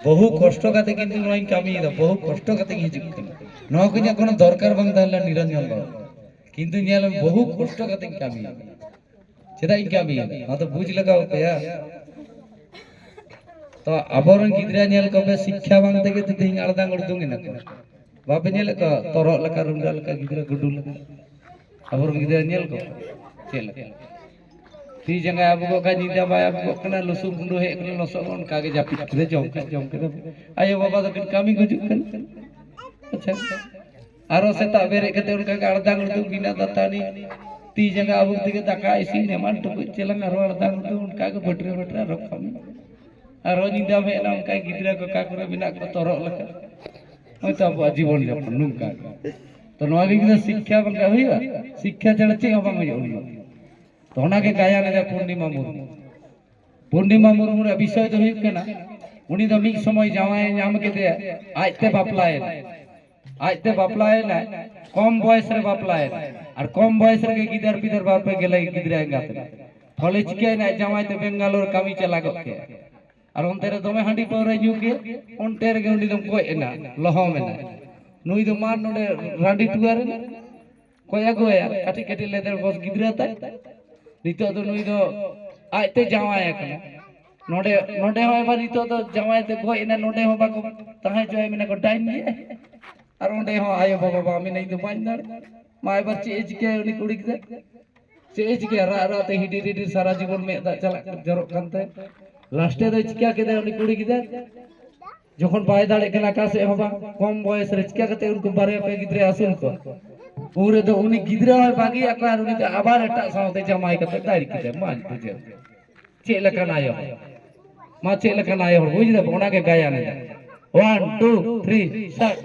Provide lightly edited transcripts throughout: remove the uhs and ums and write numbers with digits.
বহু কষ্ট কাতে কিন্তু নয় কামি দা বহু কষ্ট কাতে হিজুক কানা নয় কইয়া কোনো দরকার বাং তাহলে নিরঞ্জন বাবু কিন্তু নিয়াল বহু কষ্ট কাতে কামি চেদা ই কামি না তো বুঝ লাগাও পেয়া तो आबोरन गिद्रा नेल कबे शिक्षा बांग तेगे तो दिंग आलदा गुडुंग ना बापे नेल का तोरो लका रुंडा लका गिद्रा गुडु लका आबोरन गिद्रा नेल को चेल ती जंगा अब को का निदा बाय अब को कना लसु गुंडो हे कना लसो कोन कागे जापि करे जम करे आयो बाबा तो किन कामी गुजु कन अच्छा आरो सेता बेरे कते उनका आलदा गुडुंग बिना दतानी ती जंगा अब तेगे दाका इसी नेमान तो चेलंग आरो आलदा गुडुंग उनका के बटरे बटरे रखम आरो निदा भेना उनका गिद्रा को का करे बिना को तोरो लका ओय तो अब जीवन जापन नुका तो नवा गिद्रा शिक्षा बंगा होइबा शिक्षा छाड़ा चे हबा मय उन्नो तो ओना के गाया ने पूर्णिमा मुर्मू रे विषय तो हुई केना उनी तो मिक समय जावाय नाम के दे आजते बापलाए ना कम बयस रे बापलाए और कम बयस रे गिदर पिदर बाप पे गेले गिद्रा गाते फले चिके ना जावाय ते बेंगालोर कामी चला गके और उनते रे दमे हांडी पौरे न्यू के उनते रे उनी दम को एना लहो मेना नुई दो मार नोडे रांडी टुआर कोया गोया काटी काटी लेदर बस गिद्रा ता नितो तो नुई दो आते जावाय कना नोडे नोडे होय बा नितो तो जावाय ते गो एना नोडे हो बाको तहाय जोय मेना को डाइन दिए और ओंडे हो आयो बाबा बा मी नहीं तो बान दर माय बच्चे एज के उनी कुड़ी के से एज के रा रा ते हिडी हिडी सारा जीवन में दा चला जरो कानते लास्टे दो चिका के दे उनी कुड़ी के যখন পায় দাঁড়ে কেন আকাশে হবা কম বয়স রে চিকা কতে উনকো বারে পে গিদ্রে আসুন को पूरे तो उनी गिद्रा है बागी आकार उनी तो आबार एटा सावते जमाई कते दाड़ी कते मान तुझे चे लखन आयो मा चे लखन आयो बुझ दे ओना के गाया ने 1 2 3 स्टार्ट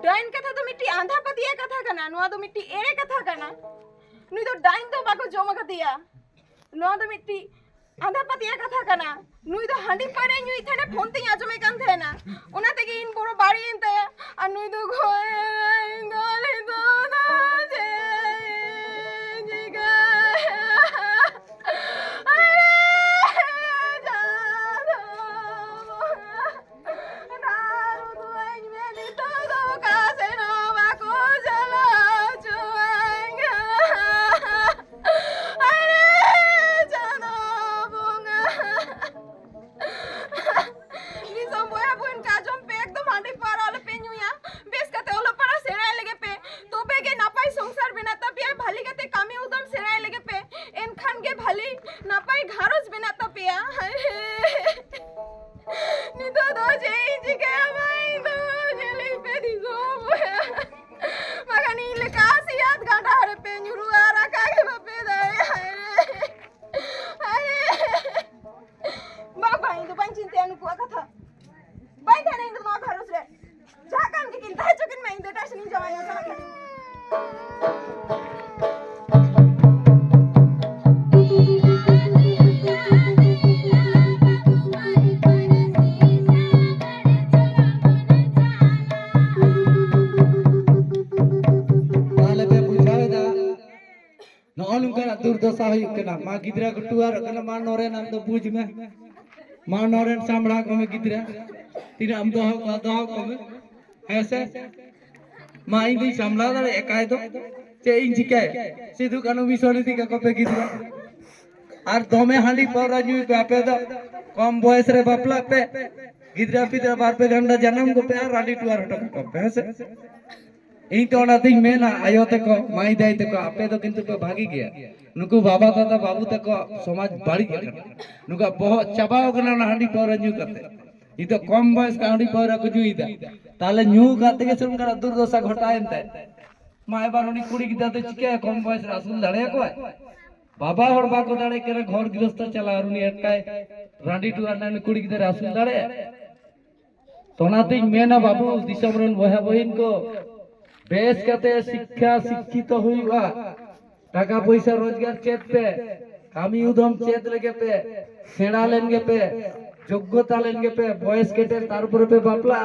डाइन कथा तो मिट्टी आंधा पतिया कथा कना नुआ तो मिट्टी एरे कथा कना नुई तो डाइन तो बाको जोमा कतिया नुआ तो मिट्टी आंधा पतिया कथा कना नुई तो हांडी पारे नुई थेने फोन ते आजमे कान थेना ओना तेगे इन बड़ो बाड़ी इन तया आ नुई तो गोए गोले तो ना जे जिगा दुर्दशा मा गिद्रा को टुआर मा नोरेन आम दो बुझ में मा नोरेन सामड़ा को में गिद्रा तीना आम दोह को में ऐसे मा इन दी सामला दारे एकाय दो चे इन चिकाय सिधु कानु मिसोनी दी का पे गिद्रा आर दोमे हांडी पावरा न्यू पे आपे दो कम बयस रे बापला पे गिद्रा पिद्रा बार पे गंडा जन्म को पे राडी टुआर हटो पे ऐसे ᱤᱧ ᱛᱚ ᱚᱱᱟᱛᱤᱧ ᱢᱮᱱᱟ ᱟᱭᱳ ᱛᱟᱠᱚ ᱢᱟᱹᱭ ᱫᱟᱹᱭ ᱛᱟᱠᱚ ᱟᱯᱮ ᱫᱚ ᱠᱤᱱᱛᱩ ᱯᱮ ᱵᱷᱟᱜᱤ ᱜᱮᱭᱟ ᱱᱩᱠᱩ ᱵᱟᱵᱟ ᱫᱟᱫᱟ ᱵᱟᱵᱩ ᱛᱟᱠᱚ ᱥᱚᱢᱟᱡ ᱵᱟᱹᱲᱤᱡ ᱟᱠᱟᱱᱟ ᱱᱩᱠᱩ ᱵᱚᱦᱚᱜ ᱪᱟᱵᱟᱣ ᱠᱟᱱᱟ ᱚᱱᱟ ᱦᱟᱺᱰᱤ ᱯᱟᱹᱣᱨᱟᱹ ᱧᱩ ᱠᱟᱛᱮ ᱱᱤᱛᱚᱜ ᱠᱚᱢ ᱵᱚᱭᱚᱥ ka ᱦᱟᱺᱰᱤ ᱯᱟᱹᱣᱨᱟᱹ ᱠᱚ ᱧᱩᱭᱮᱫᱟ ᱛᱟᱦᱞᱮ ᱧᱩ ᱠᱟᱛᱮ ᱜᱮ ᱥᱮ দুর্দশা ঘটায়ᱮᱱ ᱛᱟᱭ মা এবার উনি কুড়ি গিদা তো চিকে কম বয়স আসুল দাঁড়িয়ে কয় বাবা হর বাকো দাঁড়িয়ে করে ঘর গৃহস্থ চালা আর উনি একটাই রাঁডি টুয়ার নামে কুড়ি গিদার আসুল দাঁড়িয়ে তোনাতেই মেনা বাবু দিশমরন বহা বহিন কো বেশ কাতে শিক্ষা শিক্ষিত হইবা টাকা পয়সা রোজগার চেত পে কামি উদম চেত লেগে পে সেড়া লেন গে পে যোগ্যতা লেন গে পে বয়স কেটে তারপরে পে বাপলা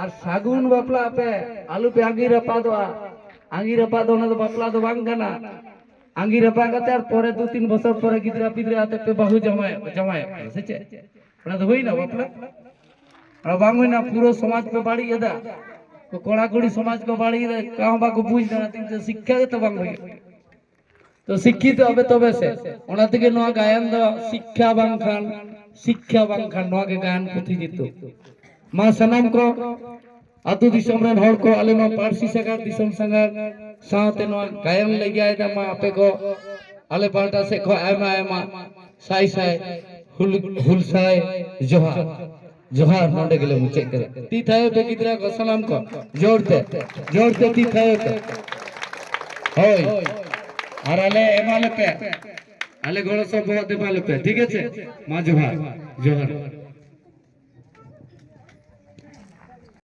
আর সাগুন বাপলা পে আলু পে আঙ্গি রাপা দোয়া আঙ্গি রাপা দো না তো বাপলা তো বাং কানা আঙ্গি রাপা কাতে আর পরে 2-3 বছর পরে গিদরা পিদরা আতে পে বাহু জমায় জমায় সেচে ওনা তো হই না বাপলা আর বাং হই না পুরো সমাজ পে বাড়ি এদা তো কোড়া কোড়ি সমাজ কো বাড়ি এদা কাও বাকো বুঝ না তিনতে শিক্ষা তো বাং হই তো শিক্ষিত হবে তবে সে ওনা থেকে নোয়া গায়ন দো শিক্ষা বাংখান নোয়া কে গায়ন পুথি দিত মা সানাম কো আতু দিশম রেন হড় কো আলেমা পারসি সাগার দিশম সাগার সাথে নোয়া গায়ন লাগি আয়দা মা আপে কো আলে পাল্টা সে কো আয়মা আয়মা সাই সাই হুলসাই জোহার জোহার নন্ডে গেলে মুচে করে তি থায়ে পে গিদরা কো সালাম কো জোরতে তি থায়ে পে হয় আর আলে এমালে পে আলে গড় সব বহুত দেবালে পে ঠিক আছে মা জোহার জোহার